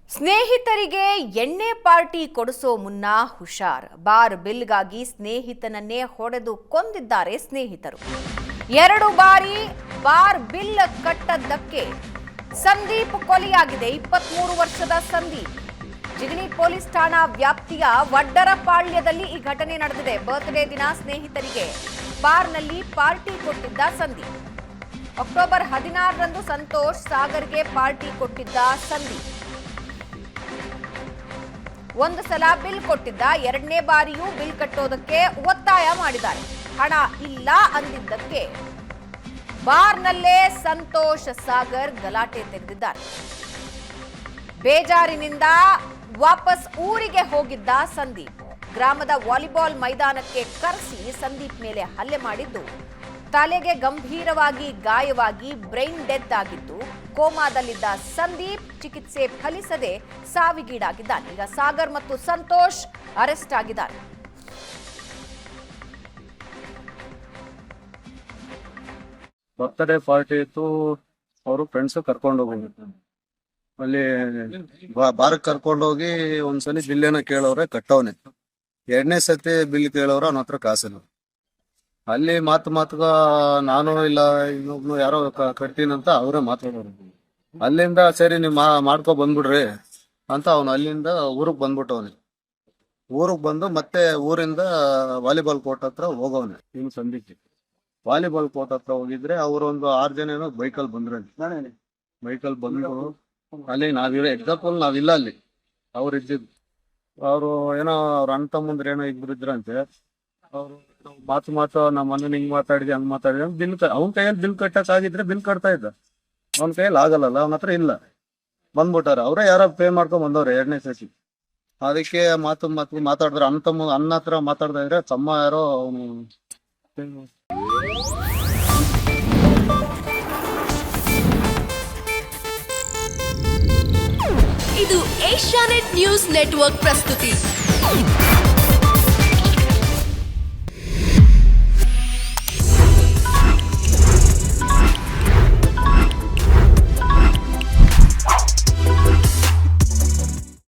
ಸ್ನೇಹಿತರಿಗೆ ಎಣ್ಣೆ ಪಾರ್ಟಿ ಕೊಡಿಸೋ ಮುನ್ನ ಹುಷಾರ್. ಬಾರ್ ಬಿಲ್ಗಾಗಿ ಸ್ನೇಹಿತನನ್ನೇ ಹೊಡೆದು ಕೊಂದಿದ್ದಾರೆ ಸ್ನೇಹಿತರು. 2 ಬಾರಿ ಬಾರ್ ಬಿಲ್ ಕಟ್ಟದ್ದಕ್ಕೆ ಸಂದೀಪ್ ಕೊಲೆಯಾಗಿದೆ. 23 ವರ್ಷದ ಸಂದೀಪ್ ಜಿಗಣಿ ಪೊಲೀಸ್ ಠಾಣಾ ವ್ಯಾಪ್ತಿಯ ವಡ್ಡರಪಾಳ್ಯದಲ್ಲಿ ಈ ಘಟನೆ ನಡೆದಿದೆ. ಬರ್ತ್ಡೇ ದಿನ ಸ್ನೇಹಿತರಿಗೆ ಬಾರ್ನಲ್ಲಿ ಪಾರ್ಟಿ ಕೊಟ್ಟಿದ್ದ ಸಂದೀಪ್. ಅಕ್ಟೋಬರ್ 16ರಂದು ಸಂತೋಷ್ ಸಾಗರ್ಗೆ ಪಾರ್ಟಿ ಕೊಟ್ಟಿದ್ದ ಸಂದೀಪ್ ಒಂದು ಸಲ ಬಿಲ್ ಕೊಟ್ಟಿದ್ದ, 2ನೇ ಬಾರಿಯೂ ಬಿಲ್ ಕಟ್ಟೋದಕ್ಕೆ ಒತ್ತಾಯ ಮಾಡಿದ್ದಾರೆ. ಹಣ ಇಲ್ಲ ಅಂದಿದ್ದಕ್ಕೆ ಬಾರ್ನಲ್ಲೇ ಸಂತೋಷ್ ಸಾಗರ್ ಗಲಾಟೆ ತೆಗೆದಿದ್ದಾರೆ. ಬೇಜಾರಿನಿಂದ ವಾಪಸ್ ಊರಿಗೆ ಹೋಗಿದ್ದ ಸಂದೀಪ್ ಗ್ರಾಮದ ವಾಲಿಬಾಲ್ ಮೈದಾನಕ್ಕೆ ಕರೆಸಿ ಸಂದೀಪ್ ಮೇಲೆ ಹಲ್ಲೆ ಮಾಡಿದ್ದು, ತಲೆಗೆ ಗಂಭೀರವಾಗಿ ಗಾಯವಾಗಿ ಬ್ರೈನ್ ಡೆತ್ ಆಗಿದ್ದು, ಕೋಮಾದಲ್ಲಿದ್ದ ಸಂದೀಪ್ ಚಿಕಿತ್ಸೆ ಫಲಿಸದೆ ಸಾವಿಗೀಡಾಗಿದ್ದಾನೆ. ಈಗ ಸಾಗರ್ ಮತ್ತು ಸಂತೋಷ್ ಅರೆಸ್ಟ್ ಆಗಿದ್ದಾರೆ. ಬರ್ತ್ಡೇ ಪಾರ್ಟಿ ಇತ್ತು, ಅವರು ಫ್ರೆಂಡ್ಸ್ ಕರ್ಕೊಂಡು ಹೋಗಿದ್ರು. ಅಲ್ಲಿ ಬಾರ್ಕ್ ಕರ್ಕೊಂಡೋಗಿ ಒಂದ್ಸಲಿ ಬಿಲ್ ಏನೋ ಕೇಳವ್ರೆ, ಕಟ್ಟವನೆ. 2ನೇ ಸತಿ ಬಿಲ್ ಕೇಳವ್ರೆ, ಅವನ ಹತ್ರ ಕಾಸಿಲ್ಲ. ಅಲ್ಲಿ ಮಾತುಗ ನಾನು ಇಲ್ಲ ಇನ್ನೊಬ್ನು ಯಾರೋ ಕಟ್ತೀನಂತ ಅವರೇ ಮಾತಾಡೋರು. ಅಲ್ಲಿಂದ ಸರಿ ನೀವು ಮಾಡ್ಕೊ ಬಂದ್ಬಿಡ್ರಿ ಅಂತ ಅವನು ಅಲ್ಲಿಂದ ಊರಿಗೆ ಬಂದ್ಬಿಟ್ಟವನೆ. ಊರಿಗೆ ಬಂದು ಮತ್ತೆ ಊರಿಂದ ವಾಲಿಬಾಲ್ ಕೋರ್ಟ್ ಹತ್ರ ಹೋಗವನೆ. ಇನ್ನು ಸಂದೀಪ್ ವಾಲಿಬಾಲ್ ಕೋರ್ಟ್ ಹತ್ರ ಹೋಗಿದ್ರೆ ಅವರು ಒಂದು 6 ಜನ ಏನೋ ಬೈಕಲ್ಲಿ ಬಂದ್ರೆ. ಬೈಕಲ್ಲಿ ಬಂದು ಅಲ್ಲಿ ಎಕ್ಸಾಂಪಲ್ ನಾವಿಲ್ಲ, ಅಲ್ಲಿ ಅವ್ರು ಇದ್ದಿದ್ದು. ಅವರು ಏನೋ ಅವ್ರ ಅಣ್ಣ ತಮ್ಮಂದ್ರೆ ಏನೋ ಇದ್ರಂತೆ. ಅವ್ರು ಮಾತು ನಮ್ಮ ಅಣ್ಣನ ಹಿಂಗ್ ಮಾತಾಡಿದೆ ಹಂಗ್ ಮಾತಾಡಿದೆ ಬಿಲ್ ಅವ್ನ ಕೈಯಲ್ಲಿ ಬಿಲ್ ಕಟ್ಟಕ್ ಆಗಿದ್ರೆ ಬಿಲ್ ಕಟ್ತಾ ಇದ್ದ. ಅವ್ನ ಕೈಯಲ್ಲಿ ಆಗಲ್ಲ, ಅವನ ಹತ್ರ ಇಲ್ಲ. ಬಂದ್ಬಿಟ್ಟಾರ ಅವರೇ, ಯಾರೋ ಪೇ ಮಾಡ್ಕೊಂಡ್ ಬಂದವ್ರೆ 2ನೇ ಸತಿ. ಅದಕ್ಕೆ ಮಾತಾಡಿದ್ರೆ ಅಣ್ಣ ಹತ್ರ ಮಾತಾಡ್ತಾ ಇದ್ರೆ ತಮ್ಮ ಯಾರೋ ಅವನು. ಇದು ಏಷ್ಯಾನೆಟ್ ನ್ಯೂಸ್ ನೆಟ್ವರ್ಕ್ ಪ್ರಸ್ತುತಿ.